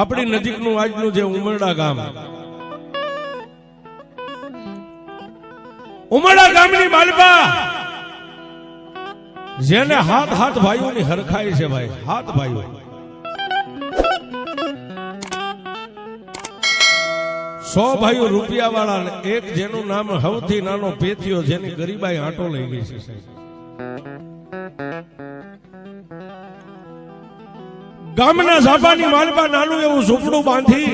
આપણી નજીકનું આજનું જે ઉમરડા ગામ, ઉમરડા ગામની માલપા જેને હાથ હાથ ભાઈઓની હરખાઈ છે ભાઈ, હાથ ભાઈઓ 100 ભાઈઓ રૂપિયા વાળા, એક જેનું નામ સૌથી નાનો પેથિયો, જેની ગરીબાઈ આંટો લઈ ગઈ છે સાહેબ. ગામના ઝાપાની માલપા નાનું એવું ઝૂંપડું બાંધી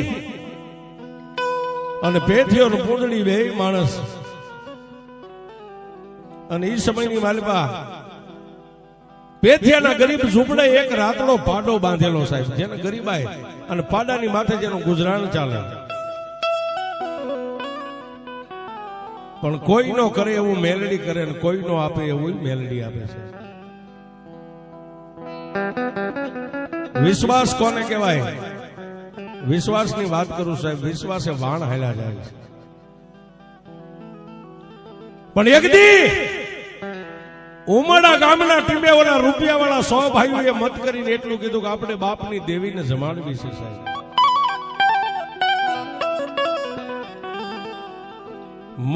અને પેથિયો ને પૂંજડી બે માણસ, અને એ સમયની માલપા પેથિયાના ગરીબ ઝૂંપડે એક રાતનો પાડો બાંધેલો સાહેબ, જેને ગરીબાઈ અને પાડાની માથે જેનું ગુજરાન ચાલે. પણ કોઈ નો કરે એવું મેલડી કરે ને કોઈ નો આપે એવું મેલડી આપે છે. વિશ્વાસ કોને કહેવાય? વિશ્વાસની વાત કરું સાહેબ, વિશ્વાસે વાણ હાલ્યા જાય છે. પણ એક દી ઉમરડા ગામના ટીમે ઓલા રૂપિયા વાળા 100 ભાઈઓએ મત કરીને એટલું કીધું કે આપણે બાપની દેવીને જમાડવી છે સાહેબ.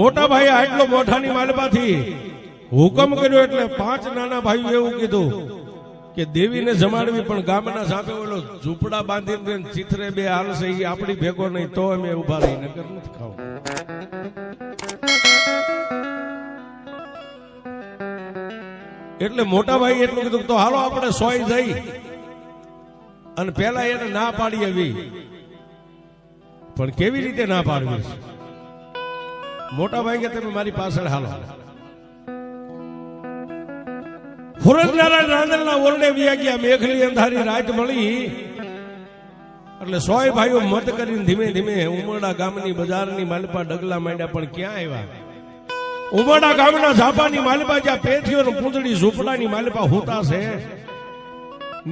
મોટા ભાઈ આટલો મોઢાની માલપાથી હુકમ કર્યો એટલે 5 નાના ભાઈઓ એવું કીધું કે દેવીને જમાડવી, પણ ગામના સાપે ઓલો ઝૂંપડા બાંધીને ચિત્રે બે હાલશે, એ આપણી ભેગો નહીં તો અમે ઉભા રહી, નકર નથી ખાવ. એટલે મોટા ભાઈ એટલું કીધું તો હાલો આપણે 100 જઈ અને પેલા એને ના પાડી આવી. પણ કેવી રીતે ના પાડવી? મોટા ભાઈ કે તમે મારી પાછળ હાલો. ફુરજનારાયણ રાંદલના ઓરડે વ્યા ગયા, મેઘલી અંધારી રાત મળી એટલે 100 ભાઈઓ મત કરીને ધીમે ધીમે ઉમરડા ગામની બજારની માલપા ડગલા માંડ્યા. પણ ક્યાં આવ્યા? ઉમરડા ગામના ઝાપાની માલપા, જ્યાં પેથિયો ને પૂંજડી ઝૂંપડાની માલપા હોતા છે,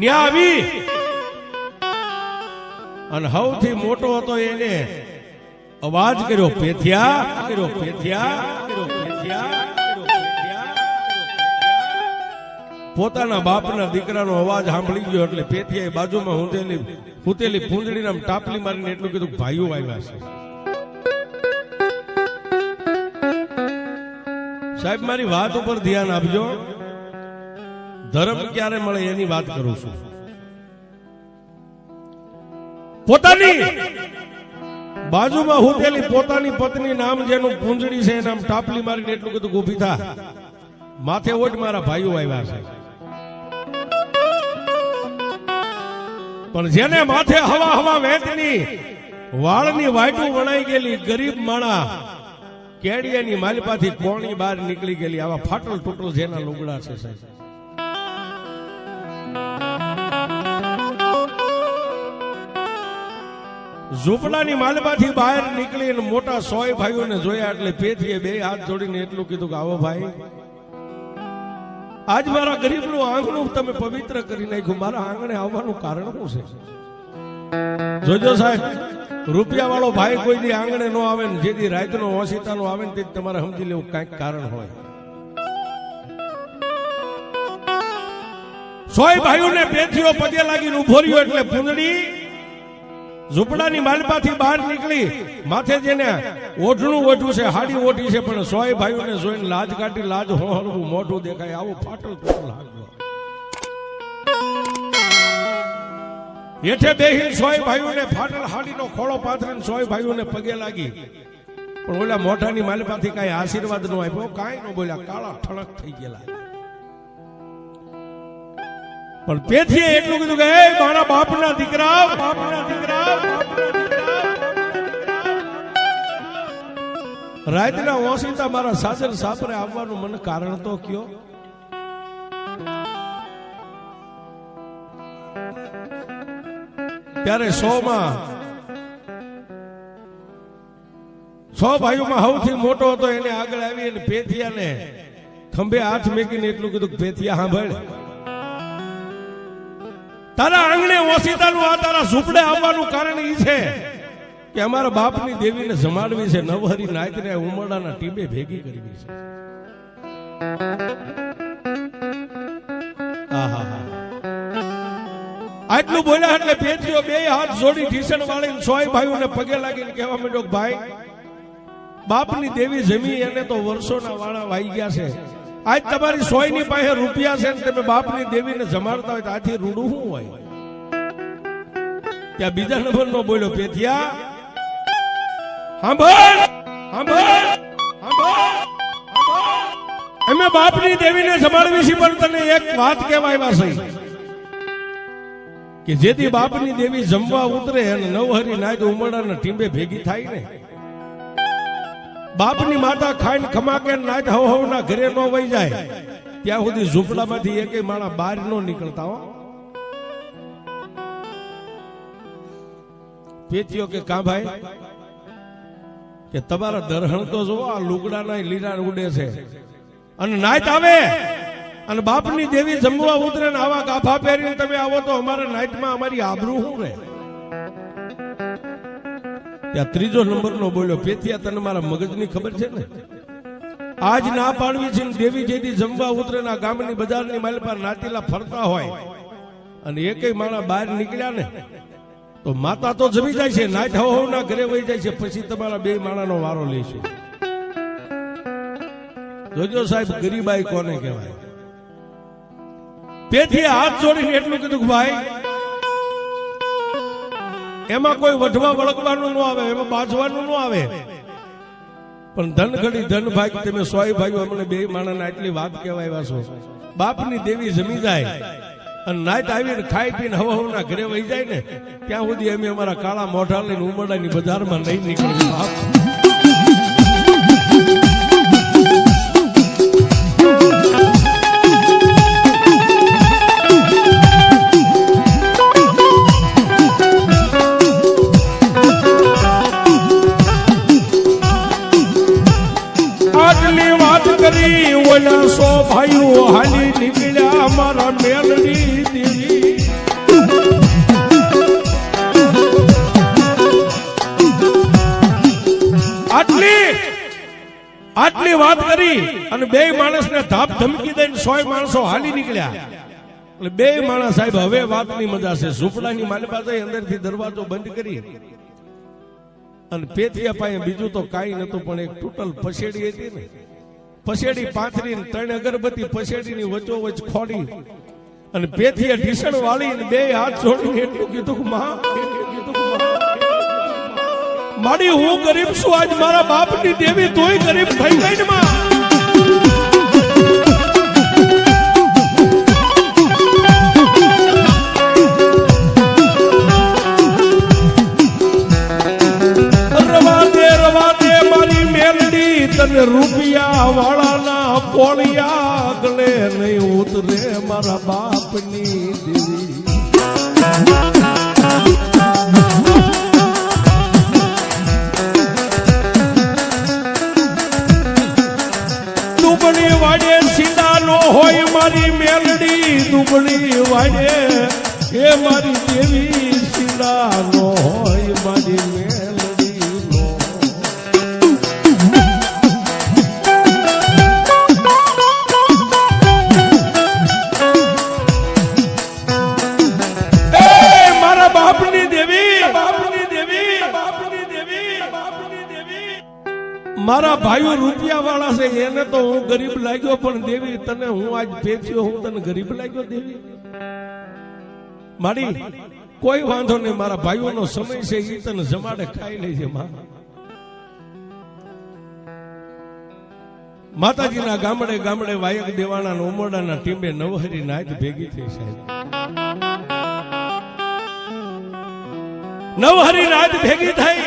ન્યા આવી અને સૌથી મોટો હતો એને અવાજ કર્યો, પેથિયા, કર્યો પેથિયા, કર્યો પેથિયા. પોતાના બાપના દીકરાનો અવાજ સાંભળી ગયો એટલે પેથિયાએ બાજુમાં હુતેલી પૂંજડીને આમ ટાપલી મારીને એટલું કીધું, ભાઈઓ આવ્યા છે. સાહેબ મારી વાત ઉપર ધ્યાન આપજો. ધર્મ ક્યારે મળે એની વાત કરું છું. પોતાની બાજુમાં હુતેલી પોતાની પત્ની નામ જેનું પૂંજડી છે એના ટાપલી મારીને એટલું કીધું, ઊભી થા, માથે ઓટ મારા ભાઈઓ આવ્યા છે. પણ જેને માથે હવા હવા વેતની વાળની વાટું વણાઈ ગયેલી ગરીબ માણા કેડિયાની માલપાથી કોણી બહાર નીકળી ગયેલી, આવા ફાટલ ટૂટલ જેના લુગડા છે સાહેબ. ઝૂંપડાની માલપાથી બહાર નીકળી અને મોટા 100 ભાઈઓને જોયા એટલે પેથીએ બે હાથ જોડીને એટલું કીધું કે આવો ભાઈ, આજ મારા ગરીબનું આંગણું તમે પવિત્ર કરી નાખ્યું, મારા આંગણે આવવાનું કારણ શું છે? જોજો સાહેબ, રૂપિયા વાળો ભાઈ કોઈ દી આંગણે નો આવે ને જેથી રાતનો ઓશિતાનો આવે ને તે તમારે સમજી લેવું કઈક કારણ હોય. 100 ભાઈઓને પેથીઓ પગે લાગીને ઉભો રહ્યો એટલે પૂંજડી ઝૂંપડાની માલપાથી બહાર નીકળી, માથે જેને ઓઢણું ઓઢું છે, હાડી ઓઢી છે, પણ 100 ભાઈઓને જોઈને લાજ કાઢી, લાજ હોહરવું મોઢું દેખાય, આવું ફાટલ ટૂટલ લાગ્યો. હેઠે બેહીને 100 ભાઈઓને ફાટલ હાડીનો ખોળો પાથરીને 100 ભાઈઓને પગે લાગી, પણ ઓલા મોઢાની માલપાથી કાંઈ આશીર્વાદ નો આપ્યો, કાંઈ ન બોલ્યા, કાળા ઠળક થઈ ગયેલા. પણ પેથીએ એટલું કીધું કે એ મારા બાપના દીકરા, બાપના દીકરા, રાતના ઓશિતા મારા સાસર સાપરે આવવાનું મને કારણ તો કયો. ત્યારે 100 ભાઈઓમાં સૌથી મોટો હતો, એને આગળ આવી અને પેથિયાને ખંભે હાથ મેકીને એટલું કીધું, પેથિયા સાંભળ, તારા આંગણે ઓશિતાનું આ તારા ઝૂંપડે આવવાનું કારણ એ છે કે અમારા બાપની દેવીને જમાડવી છે, નવહરી નાયતને ઉમરડાના ટીમે ભેગી કરવી છે. આટલું બોલ્યા એટલે પેથીઓ બે હાથ જોડી ઢીસણ વાળીને સોય ભાઈઓને પગે લાગીને કહેવા માંડ્યો કે ભાઈ બાપની દેવી જમી એને તો વર્ષોના વાળા વાઈ ગયા છે. આજ તમારી સોયની પાસે રૂપિયા છે ને તમે બાપની દેવીને જમાડતા હોય તો આથી રૂડું શું હોય? ત્યાં બીજા નંબરનો બોલ્યો પેથિયા સાંભળ સાંભળ સાંભળ અમે બાપની દેવીને જમાડવી છે પણ તને એક વાત કહેવાય છે કે જેથી બાપની દેવી જમવા ઉતરે અને નવહરી નાય ઉમરડાના ટીંબે ભેગી થાય ને બાપની માતા ખાઈને ખમાકે નાચ હવના ઘરે ન વહી જાય ત્યાં સુધી ઝૂંપડામાંથી એકેય માણા બહાર ન નીકળતા હો. પેથીઓ કે કા ભાઈ કે તમારા દરહણ તો જો આ લુગડાના લીરા ઉડે છે અને નાચ આવે અને બાપની દેવી જમવા ઉતરે ને આવા ગાફા પહેરીને તમે આવો તો અમારા નાચમાં અમારી આબરૂ શું રહે? ત્યાં ત્રીજો નંબરનો બોલ્યો પેથિયા તને મારા મગજની ખબર છે ને? આજ ના પાડવી છે દેવી જેથી જમવા ઉતરે ના ગામની બજારની માલ પર નાતીલા ફરતા હોય અને એકેય માણા બહાર નીકળ્યા ને તો માતા તો જમી જાય છે નાચ હવના ઘરે વહી જાય છે પછી તમારા બે માણાનો વારો લેશે. જોજો સાહેબ ગરીબાઈ કોને કહેવાય? પેથીએ હાથ જોડીને એટલું કીધું કે ભાઈ એમાં કોઈ વઢવા વળગવાનું ન આવે, એમાં બાજવાનું ન આવે, પણ ધન ઘડી ધન ભાઈ તમે સોય ભાઈઓ અમને બે માણસને આટલી વાત કહેવાય છો. બાપની દેવી જમી જાય અને નાઈટ આવીને ખાઈ પીને હવના ઘરે વહી જાય ને ત્યાં સુધી અમે અમારા કાળા મોઢા લઈને ઉમરડાની બજારમાં નહીં નીકળી. બાપ ઓલા સો ભાઈઓ હાલી નીકળ્યા મારા મેલડી દેવી. આટલી વાત કરી અને બે માણસને ધાપ ધમકી દઈને 100 માણસો હાલી નીકળ્યા. એટલે બે માણસ સાહેબ હવે વાતની મજા છે. ઝૂંપડાની માલપા જઈ અંદરથી દરવાજો બંધ કરી અને પેથિયા પાસે બીજું તો કાંઈ નતું પણ એક તૂટલ પસેડી હતી ને પસેડી પાથરીને 3 અગરબત્તી પસેડીની વચ્ચોવચ ખોડી અને પેથીએ ઢીસણ વાળીને બે હાથ જોડીને એટલું કીધું કે માં માડી હું ગરીબ છું આજ મારા બાપની દેવી તોય ગરીબ થઈ ગઈ ને માં. રવા દે મારી મેલડી તને રૂપિયા વાળાના પોળિયા ગળે નહીં ઉતરે મારા બાપની દેવી. દુબળી વાડે સીધા નો હોય મારી મેલડી દુબળી વાડે એ મારી દેવી સીધા નો હોય મારી મેલડી. મારા ભાઈઓ રૂપિયા વાળા છે એને તો હું ગરીબ લાગ્યો પણ દેવી તને હું આજ પેથ્યો હું તને ગરીબ લાગ્યો દેવી? મારી કોઈ વાંધો નહીં મારા ભાઈઓનો સમય છે એ તને જમાડે ખાઈ લેજે માં. માતાજીના ગામડે ગામડે વાયક દેવાના ઉમરડાના ટીંબે નવહરી નાચ ભેગી થઈ સાહેબ. નવહરી નાચ ભેગી થઈ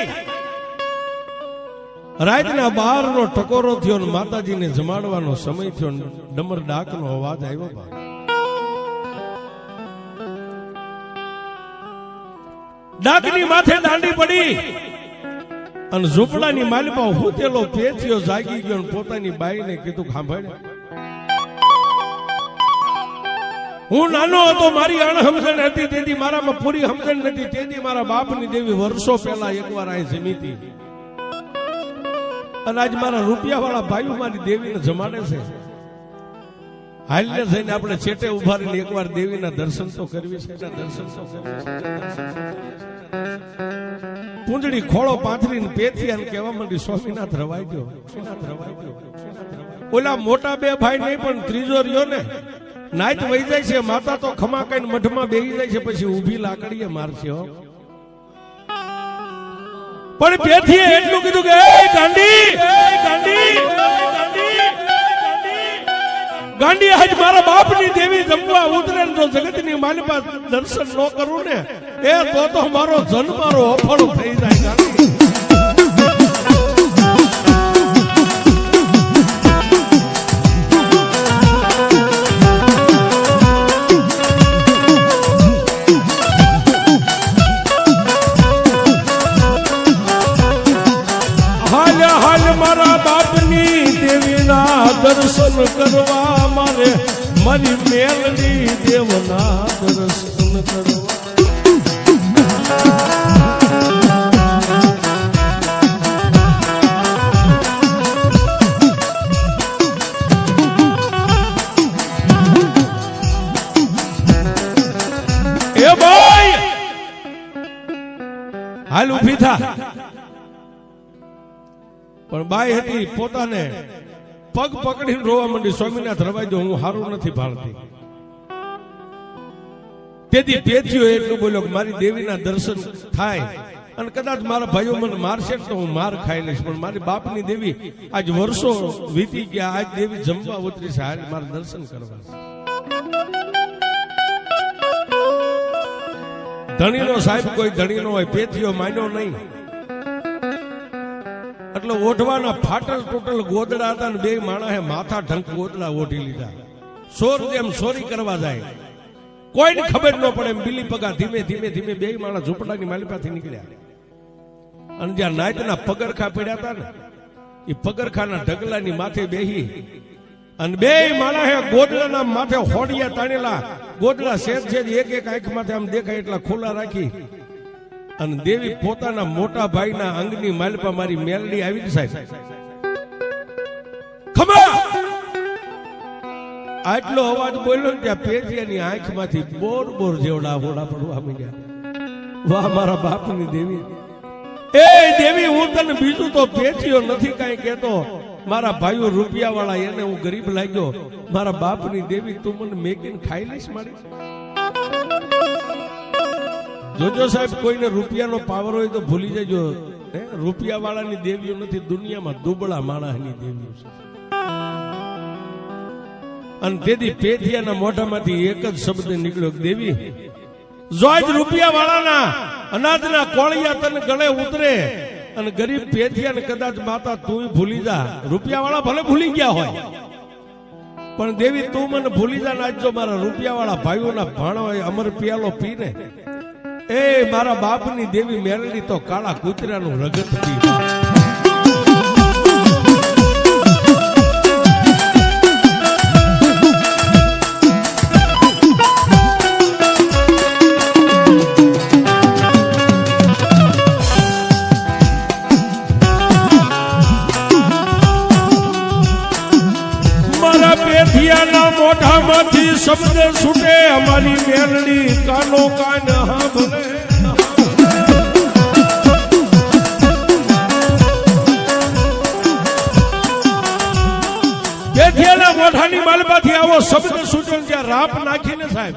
રાતના 12 નો ટકોરો થયો ને માતાજીને જમાડવાનો સમય થયો. ડમર ડાકનો અવાજ આવ્યો. ડાકની માથે દાંડી પડી અને ઝૂંપડાની માલપા હુતેલો પેથિયો જાગી ગયો અને પોતાની બાઈને કીધું સાંભળ હું નાનો હતો મારી અણહમજણ હતી તેથી મારામાં પૂરી સમજણ નથી તેથી મારા બાપની દેવી વર્ષો પહેલા એકવાર અહીં જમી હતી અને આજ મારા રૂપિયા વાળા ભાઈઓ મારી દેવીને જમાડે છે હાલને થઈને આપણે છેટે ઉભા રહીને એકવાર દેવીના દર્શન તો કરવી છે. પૂંજડી ખોળો પાથરીને પેથી અને કહેવા માંડી સ્વામીનાથ રવાઈ ગયો. ઓલા મોટા બે ભાઈ નહીં પણ ત્રીજો રહ્યો ને નાઈટ વહી જાય છે. માતા તો ખમા કઈને મઠમાં બેહી જાય છે, પછી ઊભી લાકડીએ મારશે. પણ પેથીએ એટલું કીધું કે ગાંડી આજ મારા બાપની દેવી જમવા ઉતરે ને જો જગતની માલિપા દર્શન ન કરું ને એ તો મારો જન્મ મારો અફળ થઈ જાય. ગાંડી દર્શન કરવા મારે મારી મેલડી દેવના દર્શન કરવા. એ ભાઈ હાલ ઉભી થા. પણ બાઈ હતી પોતાને પગ પકડીને રોવા માંડી. સ્વામીનાથ રવાઈ દો, હું હારું નથી ભાળતી. તેથી પેથીઓ એટલું બોલ્યો કે મારી દેવીના દર્શન થાય અને કદાચ મારા ભાઈઓ મને મારશે તો હું માર ખાઈ લઈશ, પણ મારી બાપની દેવી આજ વર્ષો વીતી ગયા, આજ દેવી જમવા ઉતરી છે, આજ મારે દર્શન કરવા છે. ધણીનો સાહેબ કોઈ ધણીનો હોય, પેથીઓ માન્યો નહીં. એટલે ઓઢવાના ફાટલ ટોટલ ગોદડા હતા ને બે માણસે માથા ઢંક ગોદડા ઓઢી લીધા. સોર જેમ સોરી કરવા જાય, કોઈને ખબર ન પડે એમ બીલી પગા ધીમે ધીમે ધીમે બે માણસ ઝૂંપડાની માલિપાથી નીકળ્યા. અને જ્યાં નાયતના પગરખા પડ્યા હતા ને એ પગરખાના ઢગલાની માથે બેહી અને બે માણસે ગોદડાના માથે હોડિયા તાણેલા ગોદડા શેર છે એક એક આંખ માથે આમ દેખાય એટલા ખુલ્લા રાખી અને દેવી પોતાના મોટા ભાઈના અંગની માલપા મારી મેલડી આવી સાહેબ ખમા આટલો અવાજ બોલ્યો ને ત્યાં પેઢીની આંખમાંથી બોર બોર જેવડા હોડા પડવા માંડ્યા. વાહ મારા બાપની દેવી, એ દેવી હું તને બીજું તો પેઠીઓ નથી કાંઈ કહેતો, મારા ભાઈઓ રૂપિયા વાળા એને હું ગરીબ લાગ્યો, મારા બાપની દેવી તું મને મેકીને ખાઈ લઈશ મારી. જોજો સાહેબ કોઈને રૂપિયાનો પાવર હોય તો ભૂલી જજો, રૂપિયા વાળાની દેવીઓ નથી, દુનિયામાં દુબળા માણસની દેવીઓ છે. અને તેથી પેઠિયાના મોઢામાંથી એક જ શબ્દ નીકળ્યો, દેવી જો આજ રૂપિયા વાળાના અનાજના કોળિયા તને ગળે ઉતરે અને ગરીબ પેઠિયાને કદાચ માતા તું ભૂલી જા, રૂપિયા વાળા ભલે ભૂલી ગયા હોય પણ દેવી તું મને ભૂલી જા ને આજ જો મારા રૂપિયા વાળા ભાઈઓના ભાણો અમર પિયાલો પીને, એ મારા બાપની દેવી મેલડી તો કાળા કૂતરાનું રગત પી. મોઢામાંથી શબ્દ છૂટે અમારી મેલડી કાનો કાન સાંભળે. પેઠિયાના મોઢાની માલમાંથી આવો શબ્દ છૂટે ત્યાં રાપ નાખીને સાહેબ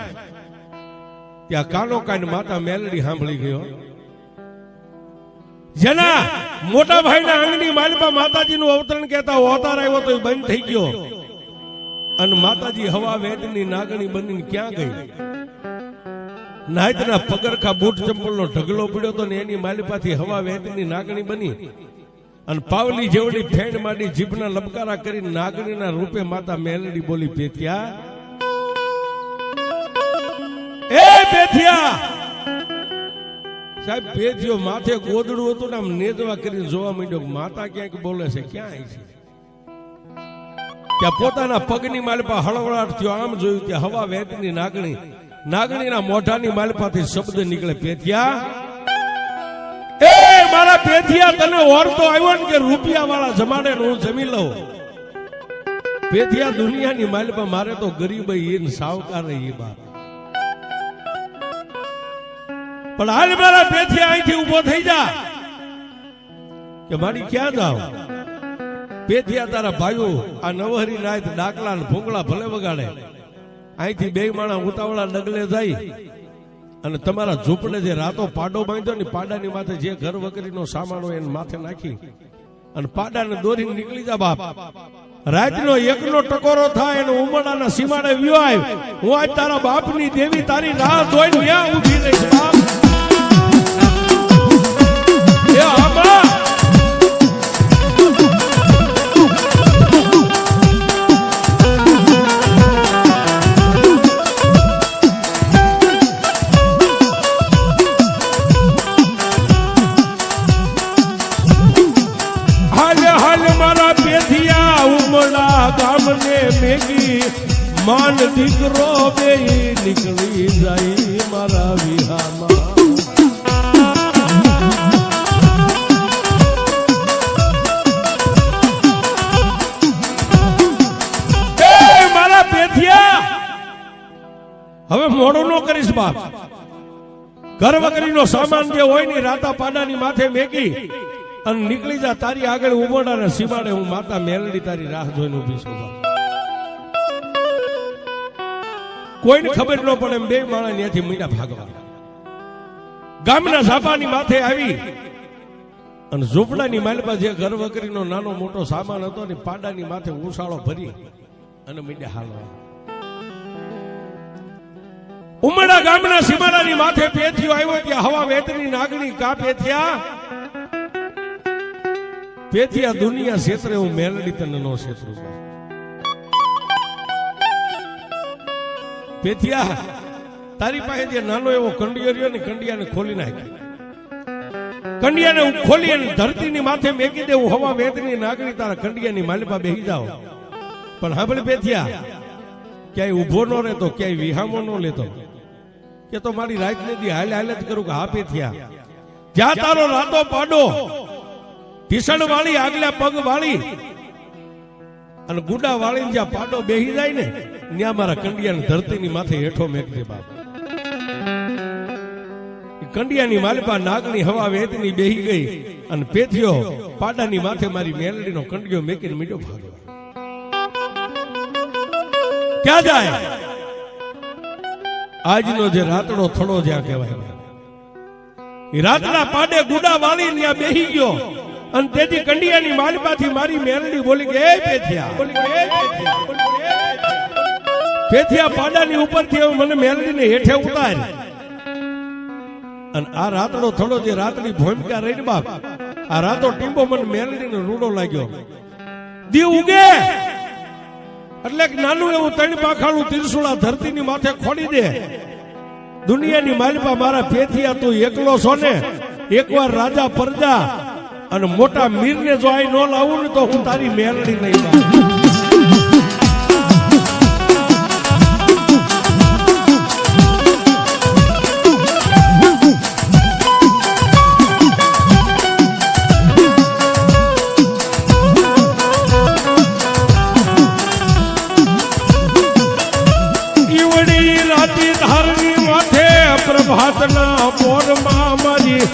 ત્યાં કાનો કાન માતા મેલડી સાંભળી ગયો. જેના મોટા ભાઈના અંગની માલપા માતાજીનું અવતરણ કહેતા અવતાર આવ્યો તો બંધ થઈ ગયો અને માતાજી હવા વેદની નાગણી બનીને ક્યાં ગઈ? નાયતના પગરખા બૂટ ચંપલનો ઢગલો પડ્યો તો ને એની માલિપાથી હવા વેદની નાગણી બની અને પાવલી જેવડી ફેણ માંડી જીભના લબકારા કરી નાગણીના રૂપે માતા મેલડી બોલી, પેથિયા એ પેથિયા. સાહેબ પેથિયો માથે ગોદડું હતું ને આમ નેજવા કરીને જોવા માંડ્યો, માતા ક્યાંક બોલે છે, ક્યાં આવી છે? ત્યાં પોતાના પગની માલપા હળવળાટ થયો, આમ જોયું ત્યાં હવા વેદની નાગણી, નાગણીના મોઢાની માલપાથી શબ્દ નીકળે, પેથિયા એ મારા પેથિયા તને ઓરતો આવ્યો ને કે રૂપિયા વાળા જમાડે હું જમી લઉં. પેથિયા દુનિયાની માલપા મારે તો ગરીબ ઈન સાવકાર ઈ બાપ. પણ હાલ મારા પેથિયા અહીંથી ઊભો થઈ જા કે મારી ક્યાં જાવ. પેથિયા તારા ભાઈઓ આ નવહરી નાથ ડાકલા ને ભૂંગળા ભલે વગાડે, અહીંથી બે માણા ઉતાવળા ડગલે જાય અને તમારા ઝૂંપડે જે રાતો પાડો બાંધ્યો ને પાડાની માથે જે ઘર વગરીનો સામાન હોય એને માથે નાખી અને પાડાને દોરીને નીકળી જા બાપ. રાતનો એકનો ટકોરો થાય અને ઉમરડાના સીમાડે વ્યો આવ. હું આજ તારા બાપની દેવી તારી રાહ જોઈને ત્યાં ઊભી રહીશ બાપ. એ આબા ગામને મેગી માન દીકરો બે નીકળી જાય મારા વિહામાં. મારા પેથિયા હવે મોડું ન કરીશ બાપ. ઘર વગરીનો સામાન જે હોય ને રાતા પાડાની માથે મેગી અને નીકળી જા. તારી આગળ ઉમરડાના સીમાડે હું માતા મેલડી તારી રાહ જોઈને ઊભી છું. કોઈને ખબર ન પડે એમ બે માણા ત્યાંથી મીંડા ભાગવા. ગામના ઝાપાની માથે આવી અને ઝૂંપડાની માલપા જે ઘર વગરીનો નાનો મોટો સામાન હતો ને પાડાની માથે ઉસાળો ભરી અને મીંડા હાલવા. ઉમરડા ગામના સીમાડાની માથે પેથિયો આવ્યો ત્યાં હવા વેતની નાગણી કા પેથિયા. પેથિયા દુનિયા ક્ષેત્રે હું મેલડી તને નો ક્ષેત્રું. પેથિયા તારી પાસે જે નાનો એવો કંડિયો રહ્યો ને કંડિયાને ખોલી નાખી. કંડિયાને હું ખોલી અને ધરતીની માથે મેકી દેવું. હવા વેતની નાગણી તારા કંડિયાની માલપા બેહી જાઓ. પણ હાંભળ પેથિયા, ક્યાંય ઉભો ન રહેતો, ક્યાંય વિહામો ન લેતો, કે તો મારી રાત નથી હાલે હાલે જ કરું કે હા પેથિયા. જ્યાં તારો રાતો પાડો ઢીસણ વાળી આગલા પગ વાળી અને ગુડા વાળી જ્યાં પાડો બેહી જાય ને ત્યાં મારા કંડિયાની ધરતીની માથે હેઠો મેકજે બાપ. કંડિયાની માલપા નાગની હવા વેતની બેહી ગઈ અને પેથિયો પાડાની માથે મારી મેલડીનો કંડિયો મેકીને મીડો ભાગ્યો. ક્યાં જાય? આજનો જે રાતડો થડો જ્યાં કહેવાય એ રાતના પાડે ગુડા વાળી ત્યાં બેહી ગયો અને તેથી કંડિયાની માલપાથી મારી મેલડી બોલી કે એ પેથિયા પાડાની ઉપરથી મને મેલડીને હેઠે ઉતાર. અને આ રાતડો થડો જે રાતની ભૂમિકા રહી બાપ, આ રાતો ટીંબો મને મેલડીને રૂડો લાગ્યો. દી ઉગે એટલે નાનું એવું ત્રણ પાખાળું ત્રિશુળા ધરતીની માથે ખોડી દે. દુનિયાની માલપા મારા પેથિયા તું એકલો છો ને, એકવાર રાજા પરજા અને મોટા મીરને જો આઈ ન લાવું ને તો હું તારી મેલડી નહીં લાવું. પ્રભાતના પોરમાં મારી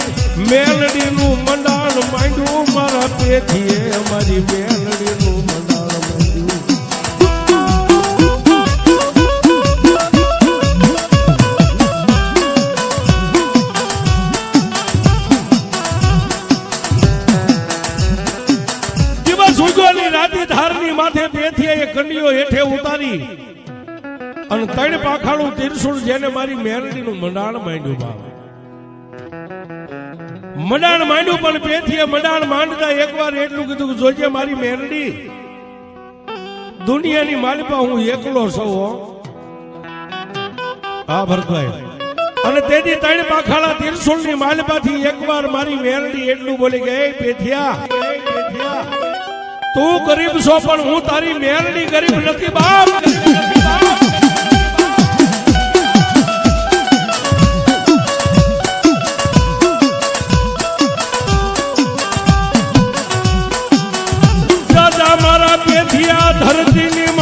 મેલડીનું મંડાણ માંડ્યું. મારા પેથીએ મારી મેલડીનું મંડાણ માંડ્યું. દિવસ ઉગવાની રાતી ધારની માથે પેથીએ કંડિયો હેઠે ઉતારી અને ત્રણ પાખાળું ત્રિશુળ જેને મારી મેલડીનું મંડાણ માંડ્યું બાપ. મંડાણ માંડ્યું પણ પેથીએ મંડાણ માંડતા એકવાર એટલું કીધું કે જોજે મારી મેલડી, દુનિયાની માલપા હું એકલો છું. હા ભરતભાઈ. અને તેથી ત્રણ પાખાળા ત્રિશુળની માલપાથી એકવાર મારી મેલડી એટલું બોલી કે એ પેથિયા તું ગરીબ છો પણ હું તારી મેલડી ગરીબ નથી બાપ. ધરતીની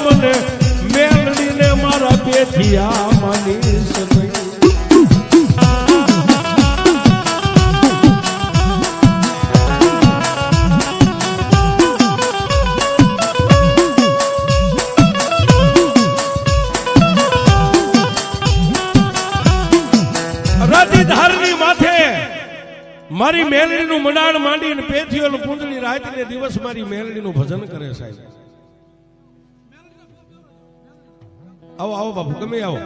મને મેલડીને મારા પેથિયા માનીશ નહીં. ધારની માથે મારી મેલડીનું મંડાણ માંડીને પેથીઓનું પૂંજળી રાતને દિવસ મારી મેલડીનું ભજન કરે સાહેબ. આવો આવો બાપુ ગમે આવો.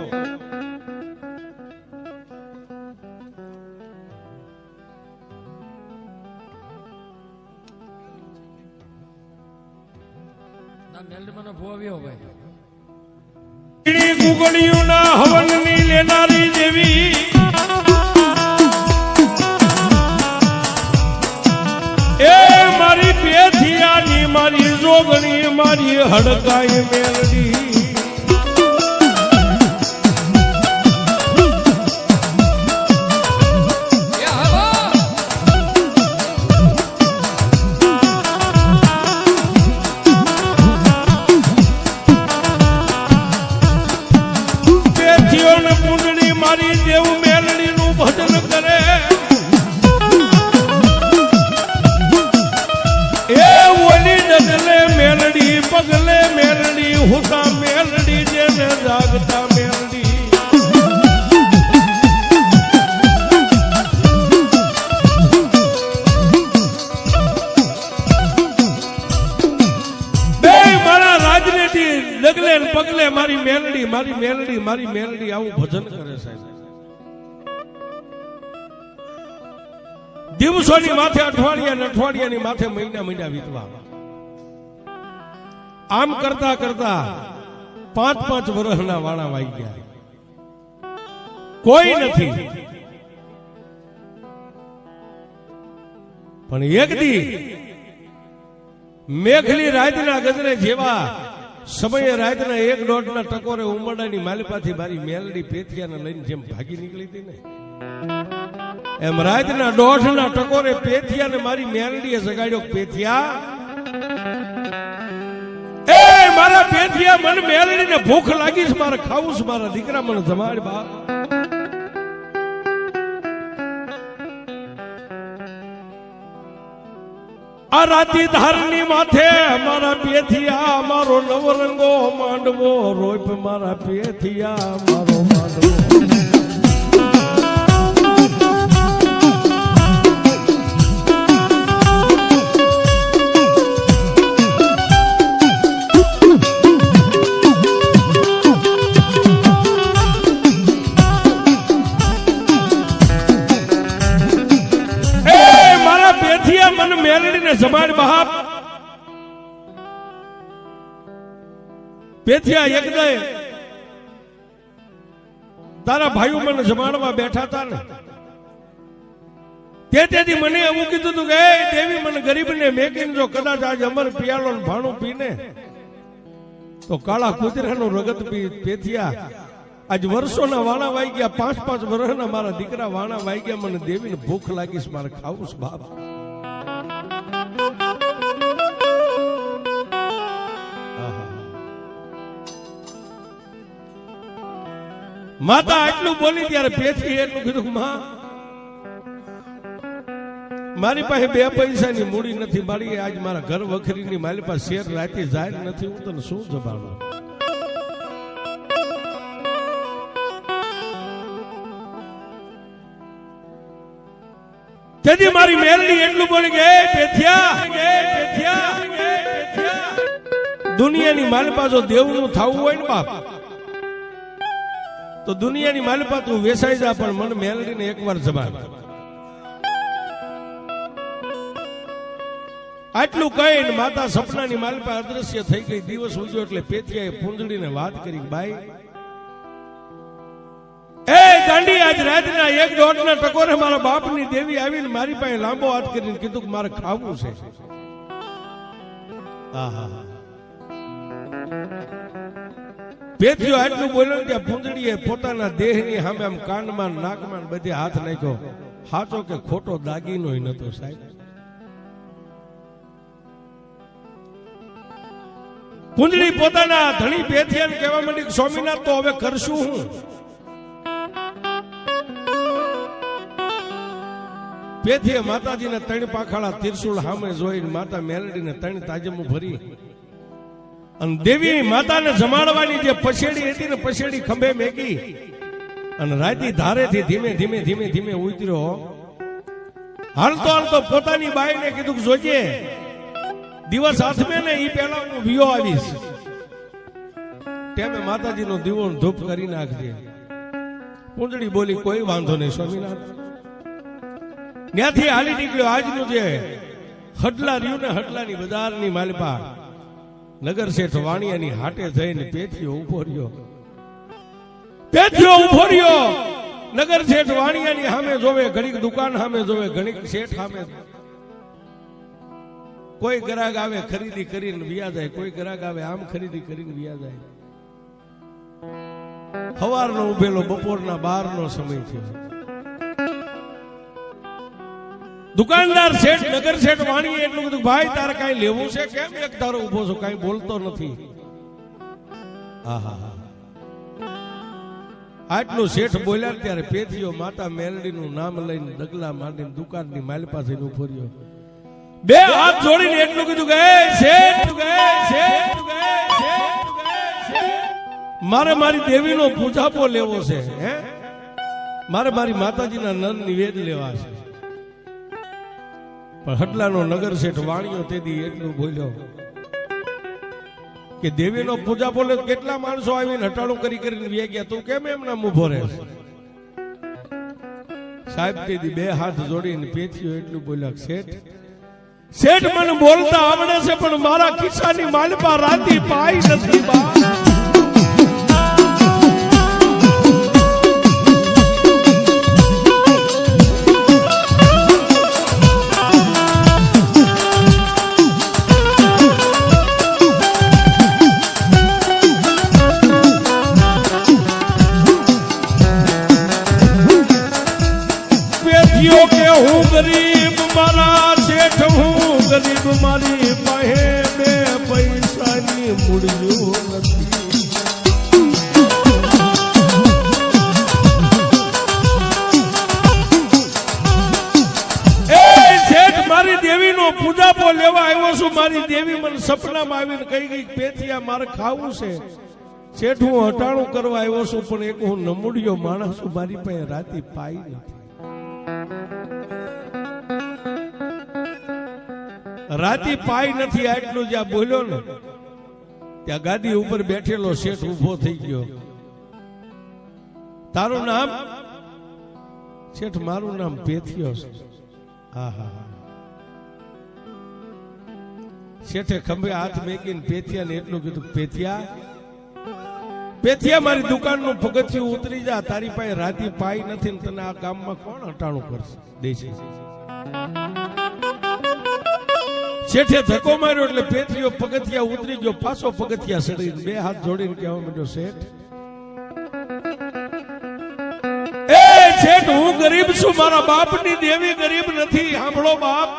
ગુગળિયુંના હવનની લેનારી દેવી એ મારી પેથિયાની મારી જોગણી મારી હડકાઈ મેલડી. પેથિયોને પૂંજળી મારી દેવ મેલડીનું ભજન કરે. મેલડી પગલે મેલડી હુતા મેલડી જેને જાગતા મેલડી. બે મારા રાજનીતિ ડગલે પગલે મારી મેલડી મારી મેલડી મારી મેલડી આવું ભજન કરે સાહેબ. દિવસોની માથે અઠવાડિયાની માથે મહિના વીતવા. આમ કરતા કરતા 5 વર્ષના વાળા વાઈ ગયા. કોઈ નથી. પણ એક દી મેઘલી રાતના ગજરે જેવા સમયે રાતના 1-1.5 ટકોરે ઉમરડાની માલિપાથી મારી મેલડી પેથિયાને લઈને જેમ ભાગી નીકળી હતી ને એમ રાતના 1.5 ટકોરે પેથિયાને મારી મેલડીએ જગાડ્યો. પેથિયા મારા પેથિયા મને મેલડીને ભૂખ લાગી છે, મારે ખાવું છે, મારા દીકરા મને જમાડ બા. આ રાતી ધારની માથે મારા પેથિયા મારો નવરંગો માંડવો રોપ મારા પેથિયા મારો માંડવો. મેલડીને જમાડ બાપ. પેથિયા એક દે તારા ભાઈઓ મને જમાડવા બેઠા હતા ને તેથી મને એવું કીધું હતું કે દેવી મને ગરીબને મેકીને જો કદાચ આજે અમર પિયાલો ભાણું પીને તો કાળા કુતરાનું રગત પી. પેથિયા આજ વર્ષોના વાણા વાઈ ગયા. 5 વર્ષના મારા દીકરા વાણા વાઈ ગયા. મને દેવીને ભૂખ લાગીશ, મારે ખાવું છે બાપ. માતા આટલું બોલી ત્યારે પેથી એટલું કીધું માં મારી પાસે 2 પૈસાની મૂડી નથી. મારી આજ મારા ઘર વખરીની મારી પાસે શેર રાતે જાય નથી. હું તને શું જવાબ. તેથી મારી મેલડી એટલું બોલી કે પેથિયા દુનિયાની માલપા જો દેવનું થવું હોય ને બાપ તો દુનિયાની માલપા તું વેસાઈ જા, પણ મને મેલડીને એકવાર જમાડ. આટલું કહીને માતા સપનાની માલપા અદ્રશ્ય થઈ ગઈ. દિવસ ઉજ્યો એટલે પેથિયાએ પૂંજડીને વાત કરી, બાઈ એ ગાંડી આજ રાતના 1-1.5 ટકોરે મારા બાપની દેવી આવીને મારી પાસે લાંબો હાથ કરીને કીધું કે મારે ખાવું છે. પેથિયો આટલું બોલ્યો ત્યાં પૂંજડીએ પોતાના દેહની સામે આમ કાનમાં નાકમાં બધે હાથ નાખ્યો. સાચો કે ખોટો દાગીનો નતો સાહેબ. પૂંજડી પોતાના ધણી પેથિયાને કહેવા માંડી કે સ્વામિનાથ તો હવે કરશું હું. પેથીએ માતાજીને ત્રણ પાખાળા ત્રિશુળ સામે જોઈને માતા મેલડીને ત્રણ તાજમું ભરી અને દેવી માતાને જમાડવાની જે પછેડી હતી ને પછેડી ખંભે મેકી અને રાતી ધારેથી ધીમે ધીમે ધીમે ધીમે ઉતર્યો. હાલતો હાલતો પોતાની બાઈને કીધું કે જોજે દિવસ હાથમે ને ઈ પહેલા હું વિયો આવીશ. તેમે માતાજીનો દીવો ધૂપ કરી નાખજે. પૂંજડી બોલી કોઈ વાંધો નહીં સ્વામિનાથ. ત્યાંથી હાલી નીકળ્યો. આજનું જે હડલા રહ્યું ને હડલાની બજારની માલપા નગર શેઠ વાણિયાની હાટે જઈને પેથીઓ ઉભો રહ્યો. પેથીઓ ઉભો રહ્યો. નગર શેઠ વાણિયાની સામે જોવે, ઘડીક દુકાન સામે જોવે, ઘડીક શેઠ સામે. કોઈ ગ્રાહક આવે ખરીદી કરીને વિયા જાય, કોઈ ગ્રાહક આવે આમ ખરીદી કરીને વિયા જાય. સવારનો ઉભેલો બપોરના 12 નો સમય છે. દુકાનદાર શેઠ નગર શેઠ વાણી એટલું કીધું ભાઈ તારે કઈ લેવું છે? કેમ એક તારો ઉભો છો, કઈ બોલતો નથી? આટલું શેઠ બોલ્યા ત્યારે પેથીઓ માતા મેલડીનું નામ લઈને ડગલા માંડીને દુકાનની માલ પાસે ઉભો રહ્યો. બે હાથ જોડીને એટલું કીધું કે મારે મારી દેવીનો પૂજાપો લેવો છે. હે મારે મારી માતાજીના નર નિવેદ લેવા છે. પણ હડલાનો નગર શેઠ વાણિયો તેદી એટલું બોલ્યો કે દેવીનો પૂજા બોલે કેટલા માણસો આવીને હટાણું કરી કરીને વે ગયા, તું કેમ એમના ઉભો રહે? સાહેબ તેદી બે હાથ જોડીને પેથીઓ એટલું બોલ્યા શેઠ મને બોલતા આવડે છે પણ મારા ખિસ્સાની માલપા રાતી પાઈ નથી બા. કે હું ગરીબ મારા શેઠ, હું ગરીબ મારી પાસે બે પૈસાની મૂળ્યું નથી. એ શેઠ મારી દેવીનો પૂજાપો લેવા આવ્યો છું. મારી દેવી મને સપનામાં આવીને કહી ગઈ પેથિયા મારે ખાવું છે. શેઠ હું હટાણું કરવા આવ્યો છું પણ એક હું નમૂડિયો માણસ છું, મારી પાસે રાતી પાઈ નથી. રાતી પાઈ નથી આટલું જ્યાં બોલ્યો ને ત્યાં ગાદી ઉપર બેઠેલો શેઠ ઉભો થઈ ગયો. તારું નામ? શેઠ મારું નામ પેથિયો છે. શેઠે ખંભે હાથ મેકીને પેથિયાને એટલું કીધું પેથિયા મારી દુકાનનું પગથિયું ઉતરી જા. તારી પાસે રાતી પાઈ નથી ને તને આ ગામમાં કોણ હટાણું કરશે દેશે? શેઠે ધક્કો માર્યો એટલે પેથીઓ પગથિયા ઉતરી ગયો. પાછો પગથિયા સડી બે હાથ જોડીને કહેવા માંડ્યો શેઠ હું ગરીબ છું, મારા બાપની દેવી ગરીબ નથી. સાંભળો બાપ,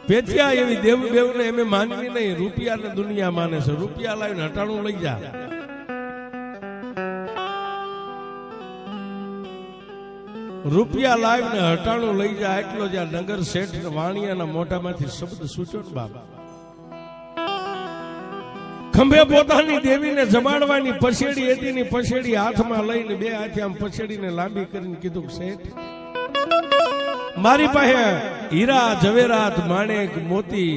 પેથિયા એવી દેવ ને એમ માનવી નહીં, રૂપિયા દુનિયા માને છે. રૂપિયા લાવીને હટાણું લઈ જા. રૂપિયા લાવીને હટાણું લઈ જાય એટલો જ્યાં નગર શેઠ વાણિયાના મોઢામાંથી શબ્દ સૂચ્યો ને બાપ. ખંભે પોતાની દેવીને જમાડવાની પછેડી હતી ની પછેડી હાથમાં લઈને બે હાથે આમ પછેડીને લાંબી કરીને કીધું શેઠ મારી પાસે હીરા જવેરાત માણેક મોતી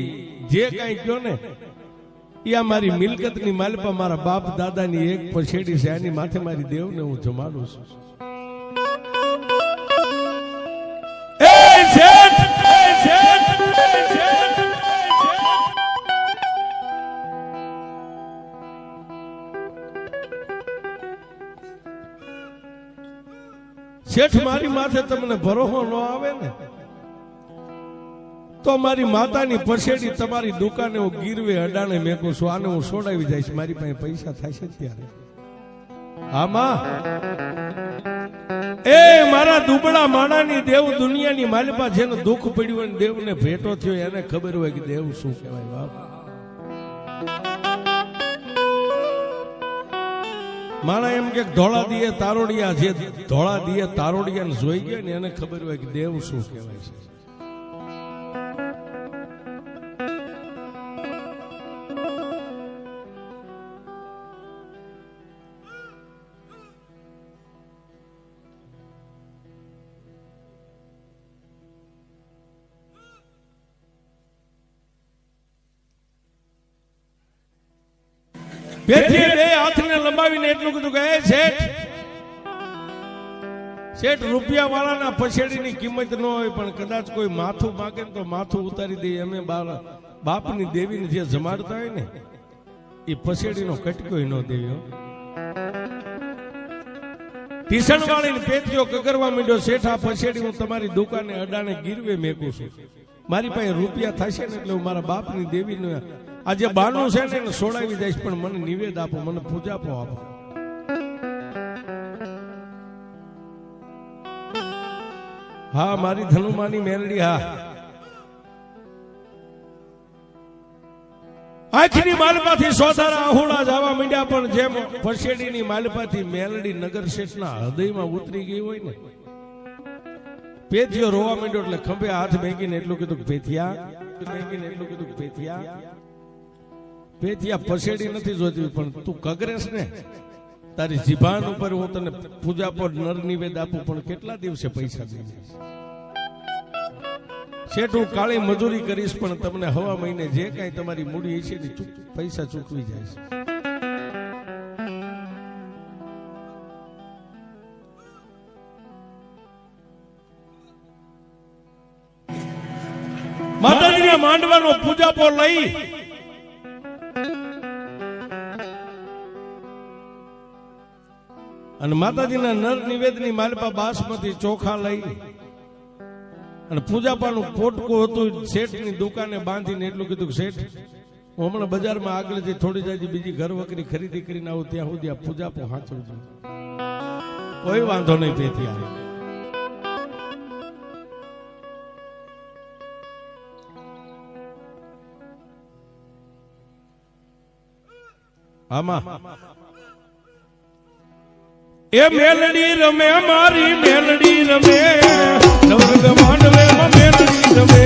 જે કઈ કયો ને એ આ મારી મિલકતની માલપા મારા બાપ દાદાની એક પછેડી છે. આની માથે મારી દેવને હું જમાડું છું. શેઠ મારી માથે તમને ભરોસો ન આવે ને તો મારી માતાની પછેડી તમારી દુકાને હું ગીરવે અડાણે મેકું છું. આને હું છોડાવી જઈશ. મારી પાસે પૈસા થાય છે ત્યારે. હા માં એ મારા દુબળા માણાની દેવ દુનિયાની માલિપા જેને દુઃખ પડ્યું હોય દેવને ભેટો થયો એને ખબર હોય કે દેવ શું કહેવાય બાપ. માણા એમ કે ધોળા દીએ તારોડિયા, જે ધોળા દીએ તારોડિયાને જોઈ ગયા ને એને ખબર હોય કે દેવ શું કહેવાય છે. બે હાથને લંબાવીને એટલું કીધું કે શેઠ રૂપિયા વાળાના પછેડીની કિંમત ન હોય, પણ કદાચ કોઈ માથું માગે તો માથું ઉતારી દઈએ. અમે બાપની દેવીને જે જમાડતા હોય ને એ પછેડીનો કટકો ન દેવ્યો. ટીસણ વાળીને પેટીઓ કગરવા માંડ્યો, શેઠ આ પછેડી હું તમારી દુકાને અડાણે ગીરવે મેકું છું. મારી પાસે રૂપિયા થશે ને એટલે હું મારા બાપની દેવીને આજે બાનું છે ને એને સોડાવી દઈશ, પણ મને નિવેદ આપો, મને પૂજાપો આપો. હા મારી ધનુમાની મેલડી. હા આખીની માલપાથી સોધારા આહુડા જવા માંડ્યા, પણ જેમ પછેડીની માલપાથી મેલડી નગર શેઠના હૃદયમાં ઉતરી ગઈ હોય ને, પેથિયો રોવા માંડ્યો એટલે ખંભે હાથ ભેંગીને એટલું કીધું પેથિયા પછેડી નથી જોતી, પણ તું કગરેશ ને તારી જીભાન ઉપર હું તને પૂજા પર નર નિવેદ આપું, પણ કેટલા દિવસે પૈસા દઈ દઈશ. શેઠ હું કાળી મજૂરી કરીશ, પણ તમને હવા મહિને જે કાંઈ તમારી મૂડી હશે ને પૈસા ચૂકવી જાય છે. માતાજીના માંડવાનો પૂજાપો લઈ અને માતાજીના નર નિવેદની માલપા બાસમતી ચોખા લઈ અને પૂજાપાનું પોટકું હતું શેઠની દુકાને બાંધીને એટલું કીધું, શેઠ હું હમણાં બજારમાં આગળથી થોડી જાય બીજી ઘર વકરી ખરીદી કરીને આવું, ત્યાં સુધી આ પૂજાપો હાચવજો. કોઈ વાંધો નહીં. તેથી આવે આમાં એ મેલડી રમે, મારી મેલડી રમે, નવરંગ માંડવે મેલડી રમે.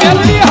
મેલડી